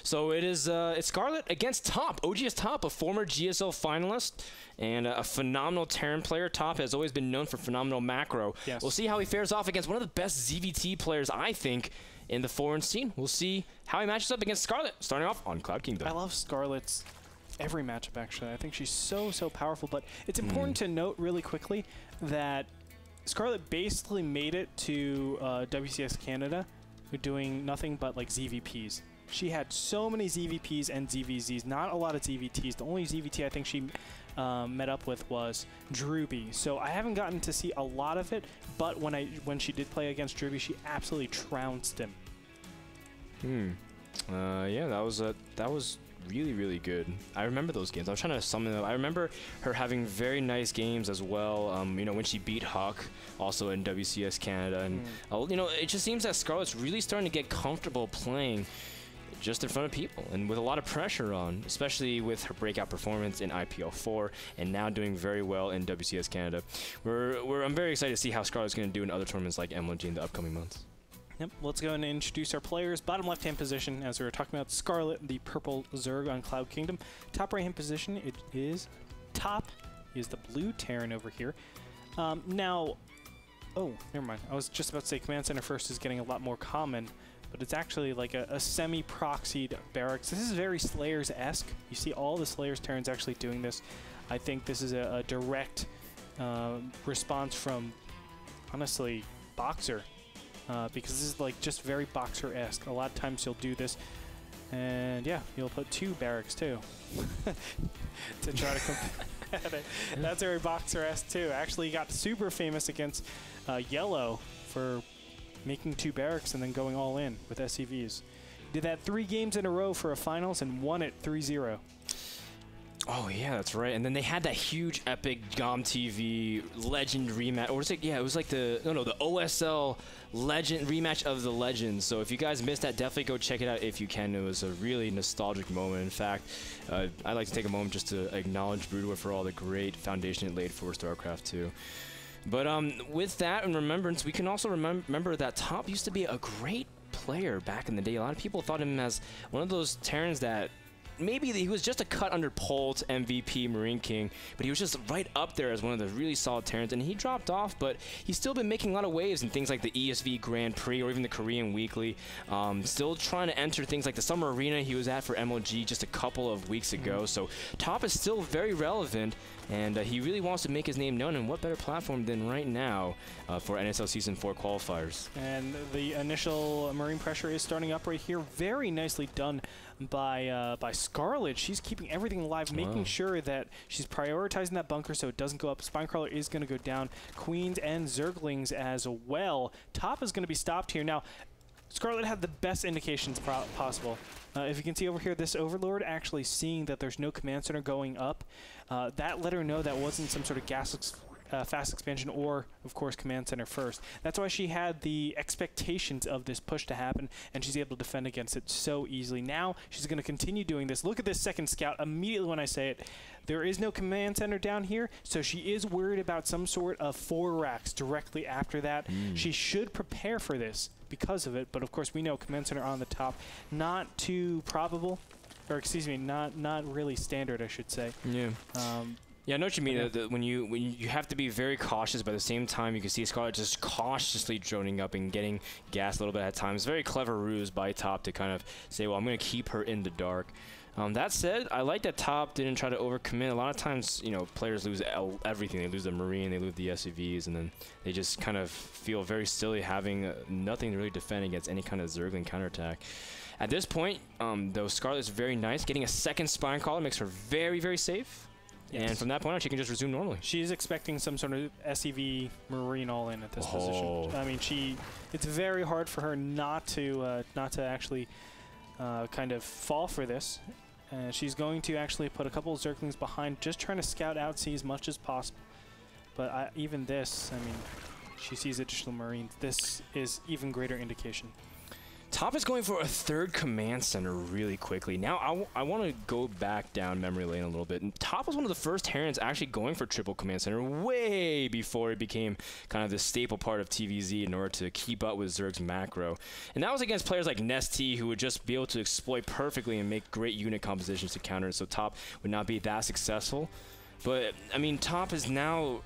So it's Scarlett against Top. OGS Top, a former GSL finalist and a phenomenal Terran player. Top has always been known for phenomenal macro. Yes. We'll see how he fares off against one of the best ZvT players, I think, in the foreign scene. We'll see how he matches up against Scarlett, starting off on Cloud Kingdom. I love Scarlett's every matchup, actually. I think she's so powerful, but it's important to note really quickly that Scarlett basically made it to WCS Canada doing nothing but like ZVPs. She had so many ZVPs and ZVZs, not a lot of ZVTs. The only ZVT I think she met up with was Druby. So I haven't gotten to see a lot of it, but when she did play against Druby, she absolutely trounced him. Yeah, that was really good. I remember those games. I was trying to summon them. I remember her having very nice games as well. You know, when she beat Huck, also in WCS Canada, and you know, it just seems that Scarlett's really starting to get comfortable playing just in front of people and with a lot of pressure on, especially with her breakout performance in IPL4 and now doing very well in WCS Canada. I'm very excited to see how Scarlett's going to do in other tournaments like NMrUUG in the upcoming months. Yep, let's go and introduce our players. Bottom left-hand position, as we were talking about, Scarlett, the purple Zerg on Cloud Kingdom. Top right-hand position, it is Top. He is the blue Terran over here. Now, oh, never mind. I was just about to say Command Center First is getting a lot more common, but it's actually like a semi-proxied barracks. This is very Slayers-esque. You see all the Slayers Terrans actually doing this. I think this is a direct response from, honestly, Boxer. Because this is like just very Boxer-esque. A lot of times you'll do this, and yeah, you'll put 2 barracks too to try to compare it. That's very Boxer-esque too. Actually, he got super famous against Yellow for making 2 barracks and then going all in with SCVs. Did that 3 games in a row for a finals and won it 3-0. Oh yeah, that's right. And then they had that huge epic GOM TV Legend rematch. Or was it? Yeah, it was like the OSL Legend rematch of the Legends. So if you guys missed that, definitely go check it out if you can. It was a really nostalgic moment. In fact, I'd like to take a moment just to acknowledge Broodwood for all the great foundation it laid for StarCraft 2. But with that in remembrance, we can also remember that Top used to be a great player back in the day. A lot of people thought him as one of those Terrans that maybe he was just a cut under Polt, MVP, Marine King, but he was just right up there as one of the really solid Terrans, and he dropped off, but he's still been making a lot of waves in things like the ESV Grand Prix or even the Korean Weekly. Still trying to enter things like the Summer Arena he was at for MLG just a couple of weeks ago, so Top is still very relevant, and he really wants to make his name known, and what better platform than right now for NSL Season 4 qualifiers. And the initial Marine pressure is starting up right here. Very nicely done by Scarlett. She's keeping everything alive, making sure that she's prioritizing that bunker so it doesn't go up. Spinecrawler is going to go down. Queens and Zerglings as well. Top is going to be stopped here. Now, Scarlett had the best indications possible. If you can see over here, this Overlord actually seeing that there's no command center going up, that let her know that wasn't some sort of fast expansion or, of course, command center first. That's why she had the expectations of this push to happen, and she's able to defend against it so easily. Now she's going to continue doing this. Look at this second scout. Immediately when I say it, there is no command center down here, so she is worried about some sort of 4 racks directly after that. She should prepare for this because of it, but of course we know command center on the top, not too probable, or excuse me, not really standard, I should say. Yeah. Yeah, I know what you mean. When you have to be very cautious, but at the same time, you can see Scarlett just cautiously droning up and getting gas a little bit at times. Very clever ruse by Top to kind of say, well, I'm going to keep her in the dark. That said, I like that Top didn't try to overcommit. A lot of times, you know, players lose everything. They lose the Marine, they lose the SCVs, and then they just kind of feel very silly having nothing to really defend against any kind of Zergling counterattack. At this point, though, Scarlett's very nice. Getting a second Spinecrawler makes her very safe. Yes. And from that point on, she can just resume normally. She's expecting some sort of SCV Marine all-in at this position. I mean, it's very hard for her not to actually kind of fall for this. She's going to actually put a couple of Zerglings behind, just trying to scout out, see as much as possible. But even this, I mean, she sees additional Marines. This is even greater indication. Top is going for a third command center really quickly. Now, I want to go back down memory lane a little bit. And Top was one of the first Terrans actually going for triple command center way before it became kind of the staple part of TvZ in order to keep up with ZerG's macro. And that was against players like nestT, who would just be able to exploit perfectly and make great unit compositions to counter it, so Top would not be that successful. But, I mean, Top is now,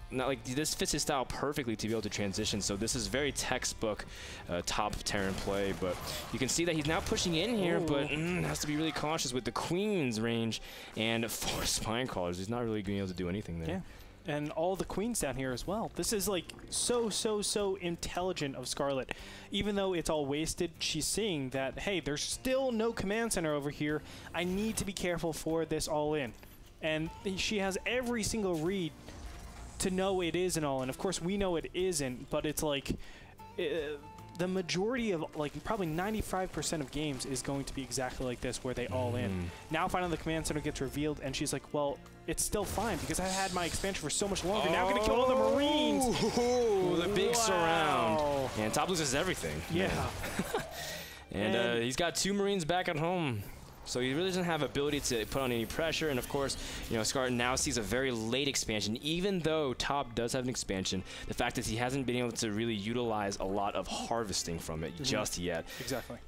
this fits his style perfectly to be able to transition, so this is very textbook Top Terran play. But you can see that he's now pushing in here, but has to be really cautious with the Queen's range and 4 Spine Crawlers. He's not really being able to do anything there. Yeah. And all the queens down here as well. This is like so intelligent of Scarlett. Even though it's all wasted, she's seeing that, hey, there's still no command center over here. I need to be careful for this all in. And she has every single read to know it is an all-in. Of course, we know it isn't, but it's like the majority of, like, probably 95% of games is going to be exactly like this, where they all in. Now finally the command center gets revealed, and she's like, well, it's still fine because I had my expansion for so much longer. Now I'm going to kill all the Marines. The big surround. And Top loses everything. Yeah. And he's got 2 Marines back at home. So he really doesn't have ability to put on any pressure, and of course, you know, Scarlett now sees a very late expansion. Even though Top does have an expansion, the fact is he hasn't been able to really utilize a lot of harvesting from it just yet. Exactly.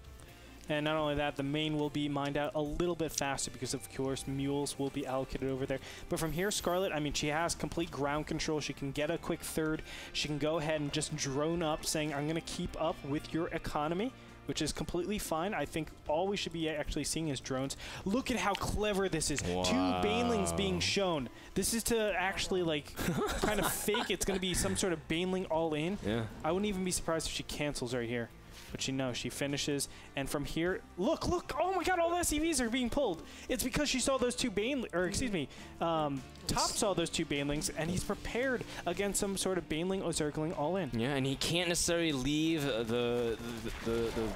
And not only that, the main will be mined out a little bit faster because, of course, mules will be allocated over there. But from here, Scarlett, I mean, she has complete ground control. She can get a quick third. She can go ahead and just drone up, saying, I'm going to keep up with your economy, which is completely fine. I think all we should be actually seeing is drones. Look at how clever this is. Wow. 2 banelings being shown. This is to actually, like, kind of fake it's going to be some sort of baneling all in. Yeah. I wouldn't even be surprised if she cancels right here. But she finishes. And from here, look, oh my god, all the SCVs are being pulled. It's because she saw those 2 banelings, or excuse me, Top saw those 2 banelings, and he's prepared against some sort of baneling or zergling all in. Yeah, and he can't necessarily leave the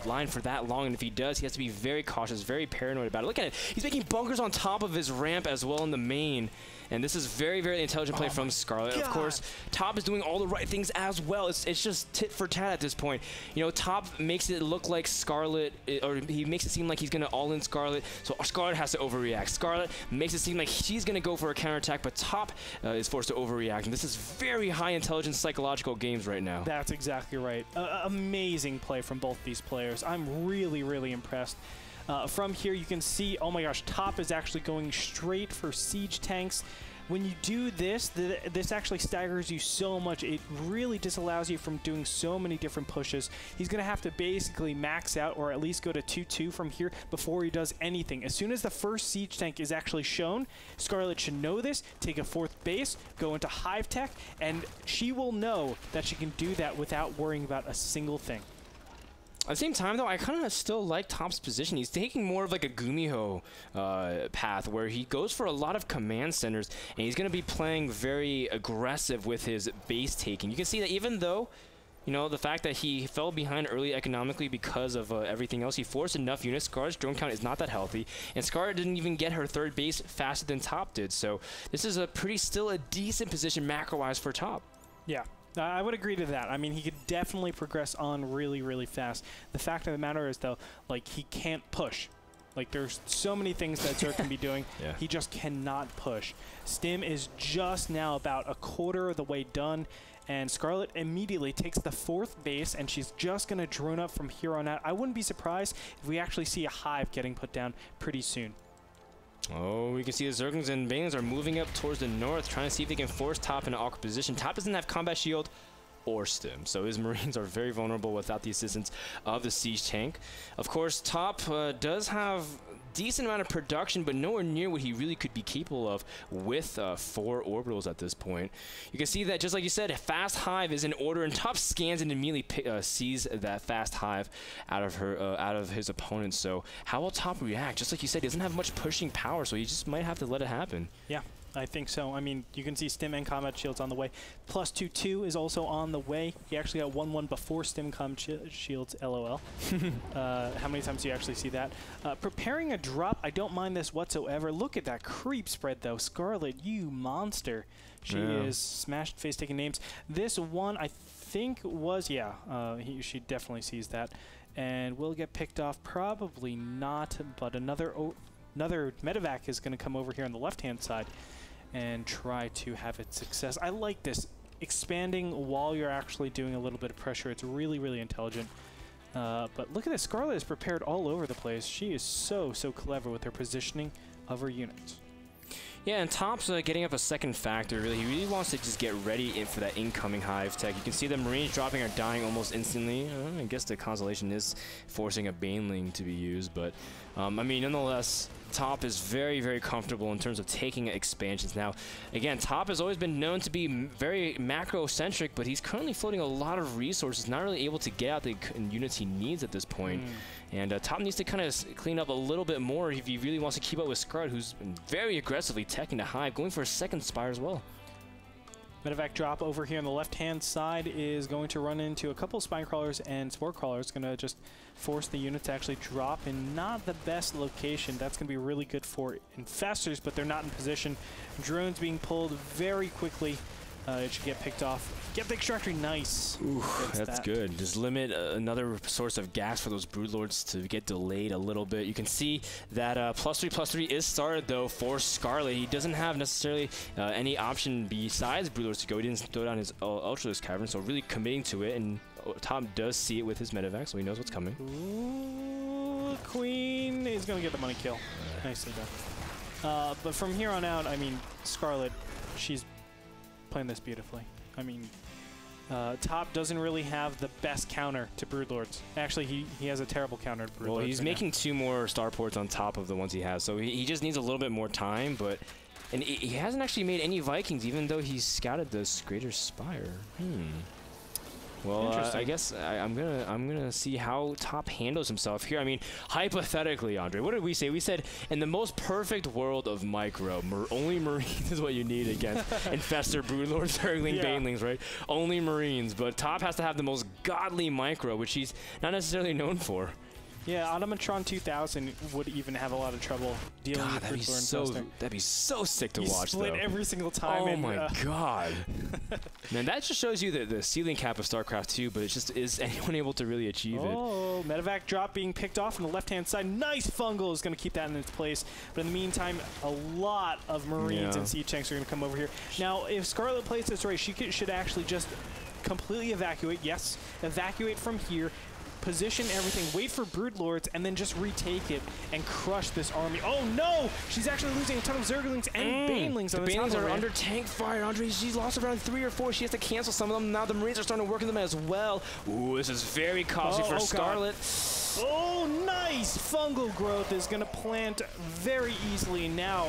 line for that long, and if he does, he has to be very cautious, very paranoid about it. Look at it. He's making bunkers on top of his ramp as well in the main. And this is very intelligent play from Scarlett. Of course, Top is doing all the right things as well. It's just tit for tat at this point. You know, Top makes it look like Scarlett, or he makes it seem like he's going to all-in Scarlett, so Scarlett has to overreact. Scarlett makes it seem like she's going to go for a counterattack, but Top is forced to overreact. And this is very high intelligence psychological games right now. That's exactly right. Amazing play from both these players. I'm really impressed. From here, you can see, oh my gosh, Top is actually going straight for siege tanks. When you do this, this actually staggers you so much. It really disallows you from doing so many different pushes. He's going to have to basically max out, or at least go to 2-2 from here before he does anything. As soon as the first siege tank is actually shown, Scarlett should know this, take a 4th base, go into hive tech, and she will know that she can do that without worrying about a single thing. At the same time, though, I kind of still like Top's position. He's taking more of like a Gumiho path, where he goes for a lot of command centers, and he's going to be playing very aggressive with his base taking. You can see that even though, you know, the fact that he fell behind early economically because of everything else, he forced enough units. Scarlett's drone count is not that healthy, and Scarlett didn't even get her 3rd base faster than Top did. So this is still a decent position macro-wise for Top. Yeah. I would agree to that. I mean, he could definitely progress on really fast. The fact of the matter is, though, like, he can't push. Like, there's so many things that ZerG can be doing. Yeah. He just cannot push. Stim is just now about a quarter of the way done, and Scarlett immediately takes the 4th base, and she's just going to drone up from here on out. I wouldn't be surprised if we actually see a hive getting put down pretty soon. Oh, we can see the Zerglings and Banelings are moving up towards the north, trying to see if they can force Top in an awkward position. Top doesn't have combat shield or stim, so his Marines are very vulnerable without the assistance of the siege tank. Of course, Top does have decent amount of production, but nowhere near what he really could be capable of with 4 orbitals at this point. You can see that, just like you said, a fast hive is in order, and Top scans and immediately sees that fast hive out of his opponent. So how will Top react? Just like you said, he doesn't have much pushing power, so he just might have to let it happen. Yeah. I think so. I mean, you can see Stim and combat shields on the way. Plus 2/2 is also on the way. He actually got 1/1 before Stim shields, LOL. How many times do you actually see that? Preparing a drop, I don't mind this whatsoever. Look at that creep spread, though. Scarlett, you monster. She is smashed face taking names. This one, I think, was, she definitely sees that. and will get picked off. Probably not, but another medevac is going to come over here on the left-hand side and try to have its success. I like this. Expanding while you're actually doing a little bit of pressure. It's really, really intelligent. But look at this. Scarlett is prepared all over the place. She is so clever with her positioning of her units. Yeah, and Top's getting up a second factor. He really wants to just get ready for that incoming hive tech. You can see the Marines dropping or dying almost instantly. I guess the Constellation is forcing a Baneling to be used, but I mean, nonetheless, Top is very, very comfortable in terms of taking expansions. Now, again, Top has always been known to be very macro-centric, but he's currently floating a lot of resources, not really able to get out the units he needs at this point. And Top needs to kind of clean up a little bit more if he really wants to keep up with Scarlett, who's been very aggressively teching the hive, going for a second Spire as well. Medevac drop over here on the left-hand side is going to run into a couple Spine Crawlers and Spore Crawlers. Going to just force the unit to actually drop in not the best location. That's going to be really good for Infestors, but they're not in position. Drones being pulled very quickly. It should get picked off. Get the extractor, nice. Ooh, that's good. Just limit another source of gas for those Broodlords to get delayed a little bit. You can see that +3/+3 is started, though, for Scarlett. He doesn't have necessarily any option besides Broodlords to go. He didn't throw down his Ultralisk Cavern, so really committing to it. And Top does see it with his Medevac, so he knows what's coming. Ooh, Queen is going to get the money kill. Nicely done. But from here on out, I mean, Scarlett, she's playing this beautifully. I mean, Top doesn't really have the best counter to Broodlords. Actually, he has a terrible counter to Broodlords. Well, he's making 2 more starports on top of the ones he has, so he just needs a little bit more time. And he hasn't actually made any Vikings, even though he's scouted this Greater Spire. Well, I guess I'm gonna see how Top handles himself here. I mean, hypothetically, Andre, what did we say? We said in the most perfect world of micro, only Marines is what you need against Infestor, Broodlord, Zergling, Banelings, right? Only Marines, but Top has to have the most godly micro, which he's not necessarily known for. Yeah, Automatron 2000 would even have a lot of trouble dealing with Broodlord and Infestor. That'd be so sick to watch, split though. every single time. Oh my god. Man, that just shows you the ceiling cap of StarCraft 2, but it's just, is anyone able to really achieve it? Oh, Medevac drop being picked off on the left-hand side. Nice fungal is going to keep that in its place. But in the meantime, a lot of Marines and Siege Tanks are going to come over here. Now, if Scarlett plays this right, she should actually just completely evacuate. Yes, evacuate from here. Position everything, wait for Broodlords, and then just retake it and crush this army. Oh no! She's actually losing a ton of Zerglings and Banelings on the top of Banelings are under tank fire, Andre. She's lost around 3 or 4. She has to cancel some of them. Now the Marines are starting to work with them as well. Ooh, this is very costly for Scarlett. Oh, nice! Fungal growth is going to plant very easily now.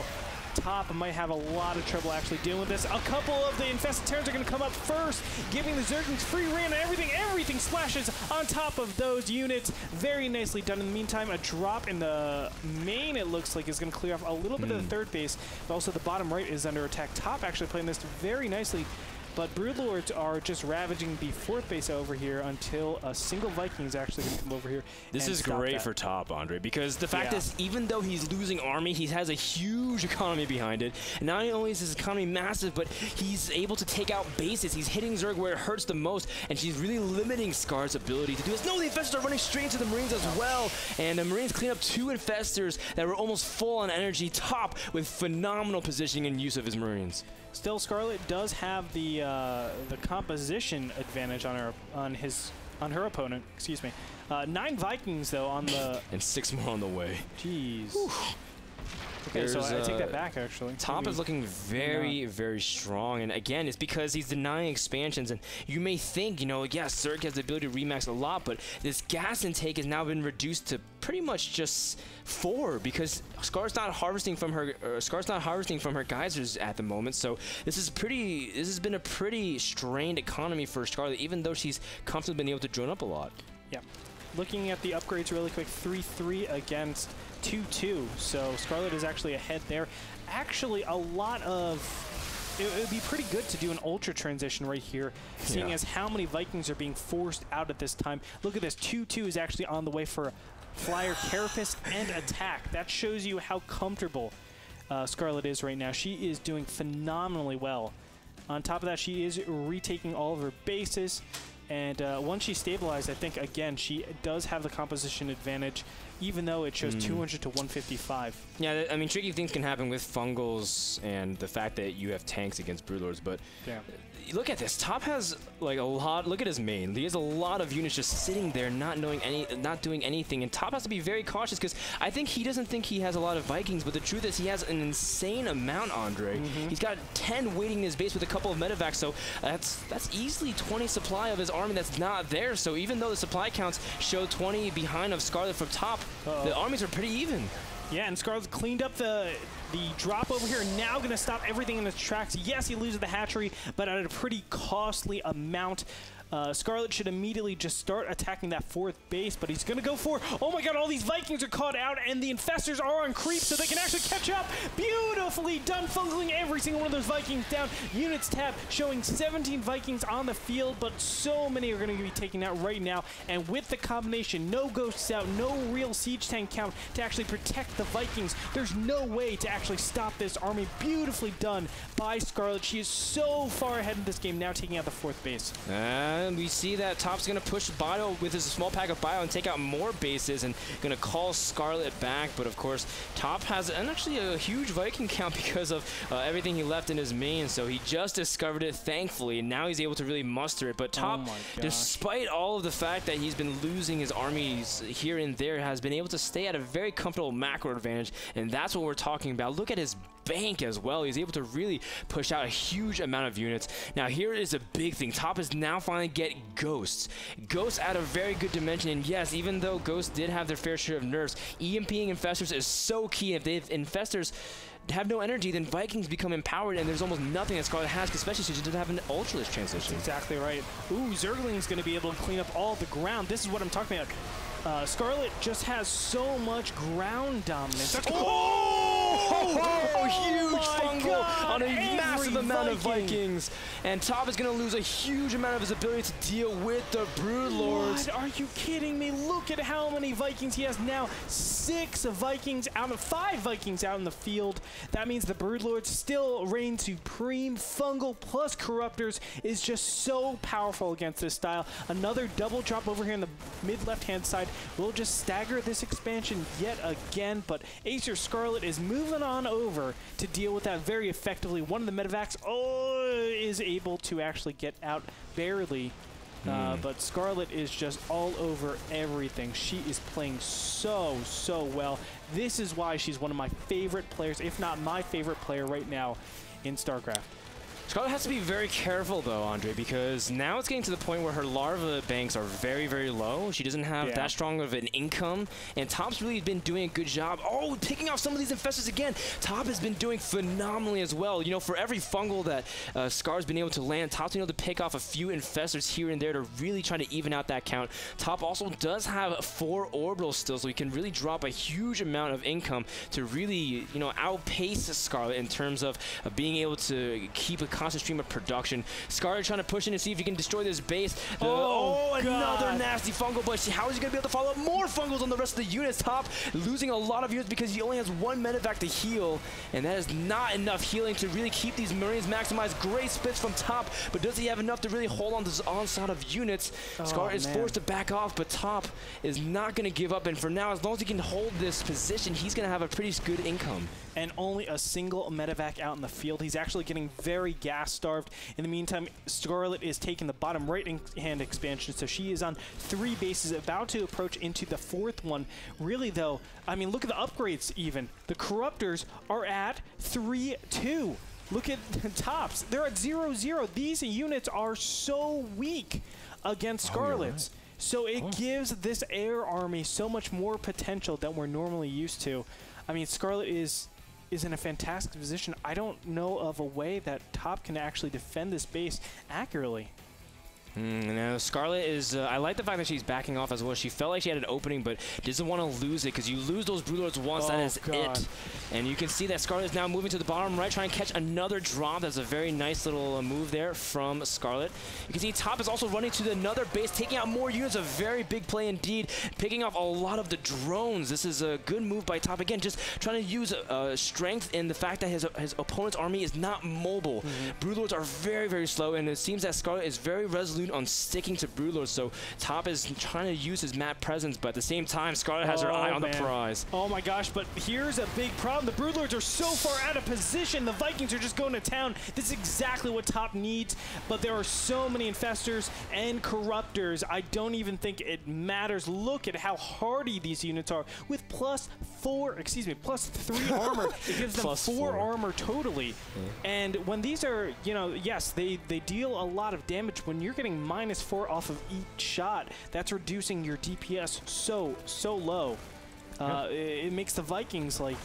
Top might have a lot of trouble actually dealing with this. A couple of the infested Terrans are going to come up first, giving the Zerglings free reign and everything splashes on top of those units. Very nicely done. In the meantime, a drop in the main, it looks like, is going to clear off a little bit of the third base, but also the bottom right is under attack. Top actually playing this very nicely, but Broodlords are just ravaging the fourth base over here until a single Viking is actually going to come over here. This is great for Top, Andre, because the fact is, even though he's losing army, he has a huge economy behind it. And not only is his economy massive, but he's able to take out bases. He's hitting Zerg where it hurts the most, and she's really limiting Scar's ability to do this. No, the Infestors are running straight into the Marines as well, and the Marines clean up 2 Infestors that were almost full on energy. Top with phenomenal positioning and use of his Marines. Still, Scarlett does have the composition advantage on her opponent. Excuse me. 9 Vikings though on the and 6 more on the way. Jeez. Whew. Okay, so I take that back, actually. Top is looking very, very strong. And again, it's because he's denying expansions. And you may think, you know, yes, Zerg has the ability to remax a lot, but this gas intake has now been reduced to pretty much just 4 because Scar's not harvesting from her geysers at the moment. So this has been a pretty strained economy for Scarlett, even though she's comfortably been able to drone up a lot. Yeah. Looking at the upgrades really quick, 3-3 against 2-2. So Scarlett is actually ahead there. Actually, a lot of... It would be pretty good to do an ultra transition right here, seeing as how many Vikings are being forced out at this time. Look at this, 2-2 is actually on the way for Flyer, Carapace, and Attack. That shows you how comfortable Scarlett is right now. She is doing phenomenally well. On top of that, she is retaking all of her bases. And once she's stabilized, I think, again, she does have the composition advantage, even though it shows 200 to 155. Yeah, I mean, tricky things can happen with fungals and the fact that you have tanks against Broodlords, but look at this. Top has like a lot. Look at his main. He has a lot of units just sitting there, not doing anything. And Top has to be very cautious because I think he doesn't think he has a lot of Vikings, but the truth is he has an insane amount, Andre. He's got 10 waiting in his base with a couple of medevacs, so that's easily 20 supply of his army that's not there. So even though the supply counts show 20 behind of Scarlett from Top, the armies are pretty even. Yeah, and Scarlett cleaned up the drop over here, now going to stop everything in its tracks. Yes, he loses the hatchery, but at a pretty costly amount. Scarlett should immediately just start attacking that 4th base, but he's going to go for, oh my god, all these Vikings are caught out, and the infestors are on creep, so they can actually catch up. Beautifully done, fungling every single one of those Vikings down. Units tab showing 17 Vikings on the field, but so many are going to be taken out right now, and with the combination, no ghosts out, no real siege tank count to actually protect the Vikings, there's no way to actually stop this army. Beautifully done by Scarlett. She is so far ahead in this game, now taking out the 4th base. And we see that Top's going to push Bio with his small pack of Bio and take out more bases and going to call Scarlett back. But of course, Top has actually a huge Viking count because of everything he left in his main. So he just discovered it, thankfully, and now he's able to really muster it. But Top, despite all of the fact that he's been losing his armies here and there, has been able to stay at a very comfortable macro advantage. And that's what we're talking about. Look at his bank as well. He's able to really push out a huge amount of units. Now here is a big thing. Top is now finally get Ghosts. Ghosts at a very good dimension, and yes, even though Ghosts did have their fair share of nerfs, EMPing Infestors is so key. If Infestors have no energy, then Vikings become empowered, and there's almost nothing that Scarlett has, especially since she didn't have an Ultralisk transition. That's exactly right. Ooh, Zergling's going to be able to clean up all the ground. This is what I'm talking about. Scarlett just has so much ground dominance. Huge fungal on a massive amount of Vikings. And Top is going to lose a huge amount of his ability to deal with the Broodlords. What? Are you kidding me? Look at how many Vikings he has now. 6 Vikings out of 5 Vikings out in the field. That means the Broodlords still reign supreme. Fungal plus Corruptors is just so powerful against this style. Another double drop over here in the mid left-hand side will just stagger this expansion yet again, but Acer Scarlett is moving on over to deal with that very effectively. One of the medevacs is able to actually get out barely, but Scarlett is just all over everything. She is playing so well. This is why she's one of my favorite players, if not my favorite player right now in StarCraft. Scarlett has to be very careful, though, Andre, because now it's getting to the point where her larva banks are very, very low. She doesn't have that strong of an income, and Top's really been doing a good job. Oh, picking off some of these infestors again. Top has been doing phenomenally as well. You know, for every fungal that Scar's been able to land, Top's been able to pick off a few infestors here and there to really try to even out that count. Top also does have 4 orbitals still, so he can really drop a huge amount of income to really, you know, outpace Scarlett in terms of being able to keep a constant stream of production. Scarlett trying to push in to see if he can destroy this base. Another nasty fungal, but how is he going to be able to follow up more fungals on the rest of the units? Top losing a lot of units because he only has 1 medevac to heal, and that is not enough healing to really keep these Marines maximized. Great splits from Top, but does he have enough to really hold on to this onslaught of units? Scarlett is forced to back off, but Top is not going to give up, and for now, as long as he can hold this position, he's going to have a pretty good income. And only a single medevac out in the field. He's actually getting very gas-starved. In the meantime, Scarlett is taking the bottom right-hand expansion, so she is on 3 bases, about to approach into the 4th one. Really, though, I mean, look at the upgrades even. The Corruptors are at 3-2. Look at the Tops. They're at 0-0. These units are so weak against Scarlett's. So it gives this air army so much more potential than we're normally used to. I mean, Scarlett is in a fantastic position. I don't know of a way that Top can actually defend this base accurately. Now, Scarlett is, I like the fact that she's backing off as well. She felt like she had an opening, but doesn't want to lose it, because you lose those Broodlords once, that is it. And you can see that Scarlett is now moving to the bottom right, trying to catch another drop. That's a very nice little move there from Scarlett. You can see Top is also running to another base, taking out more units. A very big play indeed, picking off a lot of the drones. This is a good move by Top. Again, just trying to use strength in the fact that his opponent's army is not mobile. Broodlords are very, very slow, and it seems that Scarlett is very resolute keen on sticking to Broodlord, so Top is trying to use his map presence, but at the same time, Scarlett has her eye on the prize. Oh my gosh, but here's a big problem. The Broodlords are so far out of position. The Vikings are just going to town. This is exactly what Top needs, but there are so many Infestors and Corruptors. I don't even think it matters. Look at how hardy these units are. With +3 armor, it gives them 4 armor totally. And when these are, you know, yes, they deal a lot of damage. When you're getting -4 off of each shot, that's reducing your DPS so low. It makes the Vikings like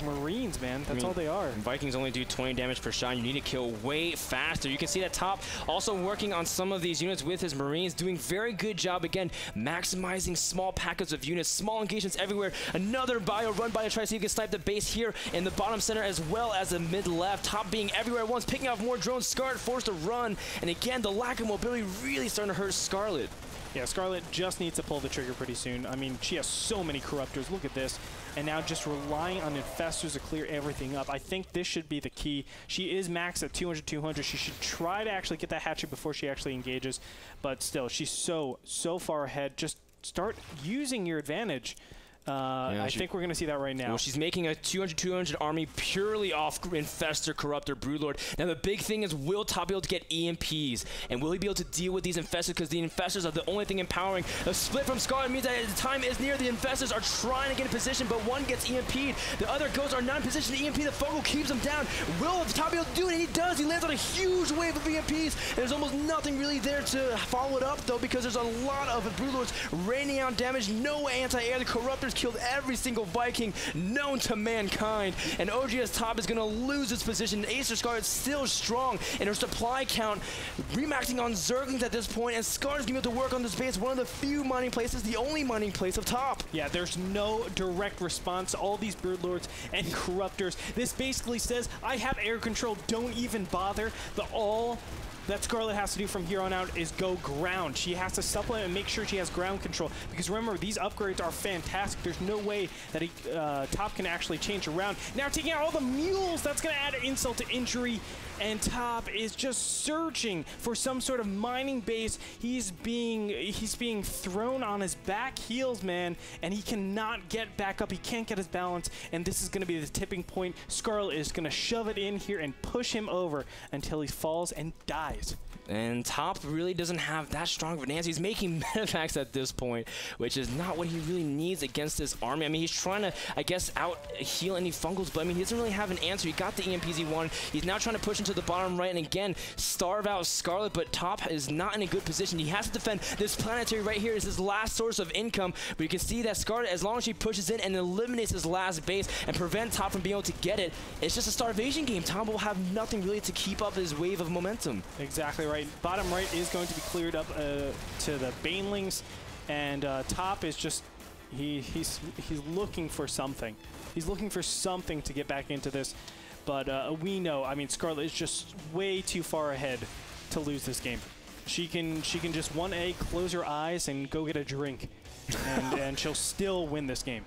Marines, man. That's all they are. Vikings only do 20 damage per shot. You need to kill way faster. You can see that Top also working on some of these units with his Marines, doing very good job, again, maximizing small packets of units, small engagements everywhere. Another bio run by a try, so you can snipe the base here in the bottom center as well as the mid left. Top being everywhere at once, picking off more drones. Scarlett forced to run. And again, the lack of mobility really starting to hurt Scarlett. Yeah, Scarlett just needs to pull the trigger pretty soon. I mean, she has so many Corruptors. Look at this. And now just relying on Infestors to clear everything up. I think this should be the key. She is maxed at 200. She should try to actually get that hatchet before she actually engages. But still, she's so far ahead. Just start using your advantage. I think we're going to see that right now. Well, she's making a 200 army purely off Infestor, Corruptor, Broodlord. Now, the big thing is, will Top be able to get EMPs? And will he be able to deal with these Infestors? Because the Infestors are the only thing empowering. A split from Scarlett means that the time is near. The Infestors are trying to get in position, but one gets EMP'd. The other goes are not in position to EMP. The Focal keeps him down. Will Top be able to do it? And he does. He lands on a huge wave of EMPs. And there's almost nothing really there to follow it up, though, because there's a lot of Broodlords raining out damage. No anti-air. The Corruptors killed every single Viking known to mankind, and OGS Top is going to lose its position. Acer Scarlett still strong in her supply count, remaxing on Zerglings at this point, and Scarlett's going to be able to work on this base, one of the few mining places, the only mining place of Top. Yeah, there's no direct response to all these Broodlords and Corruptors. This basically says, I have air control, don't even bother. All that Scarlett has to do from here on out is go ground. She has to supplement and make sure she has ground control. Because remember, these upgrades are fantastic. There's no way that Top can actually change around. Now taking out all the mules, that's going to add insult to injury. And Top is just searching for some sort of mining base. He's being thrown on his back heels, man, and he cannot get back up. He can't get his balance, and this is going to be the tipping point. Scarlett is going to shove it in here and push him over until he falls and dies. And Top really doesn't have that strong of an answer. He's making medevacs at this point, which is not what he really needs against this army. I mean, he's trying to, I guess, out-heal any fungals, but I mean, he doesn't really have an answer. He got the EMPs he wanted. He's now trying to push into the bottom right and again, starve out Scarlett, but Top is not in a good position. He has to defend this planetary right here. Is his last source of income, but you can see that Scarlett, as long as she pushes in and eliminates his last base and prevents Top from being able to get it, it's just a starvation game. Top will have nothing really to keep up his wave of momentum. Exactly right. Bottom right is going to be cleared up to the Banelings, and Top is just he's looking for something. He's looking for something to get back into this, but we know. I mean, Scarlett is just way too far ahead to lose this game. She can just 1A, close her eyes, and go get a drink, and she'll still win this game.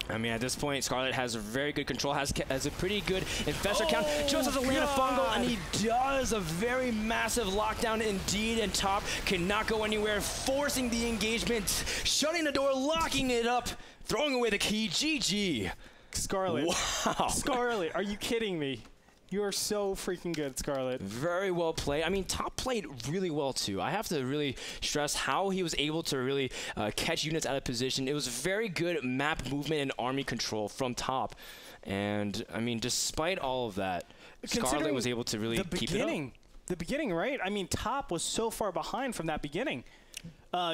I mean, at this point, Scarlett has a very good control, has a pretty good Infestor count. Just has a land of fungal, and he does a very massive lockdown indeed, and Top cannot go anywhere, forcing the engagement, shutting the door, locking it up, throwing away the key. GG. Scarlett. Wow. Scarlett, are you kidding me? You are so freaking good, Scarlett. Very well played. I mean, Top played really well, too. I have to really stress how he was able to really catch units out of position. It was very good map movement and army control from Top. And, I mean, despite all of that, Scarlett was able to really keep it up. The beginning, right? I mean, Top was so far behind from that beginning.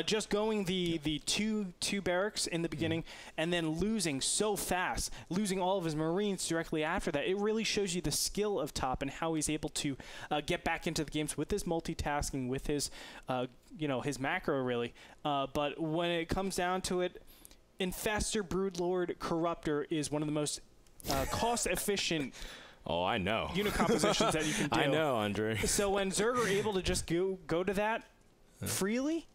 Just going the two barracks in the beginning and then losing so fast, losing all of his Marines directly after that. It really shows you the skill of Top and how he's able to get back into the games with his multitasking, with his, his macro, really. But when it comes down to it, Infestor, Broodlord, Corruptor is one of the most cost-efficient Oh, I know. unit compositions that you can do. I know, Andre. So when ZvT are able to just go to that freely,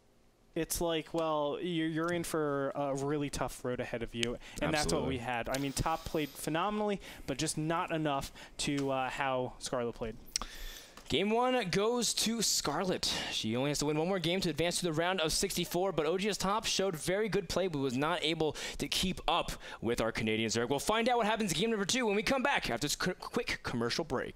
it's like, well, you're in for a really tough road ahead of you, and that's what we had. I mean, Top played phenomenally, but just not enough to how Scarlett played. Game 1 goes to Scarlett. She only has to win one more game to advance to the round of 64, but OGS Top showed very good play, but was not able to keep up with our Canadian Zerg. We'll find out what happens in game number 2 when we come back after this quick commercial break.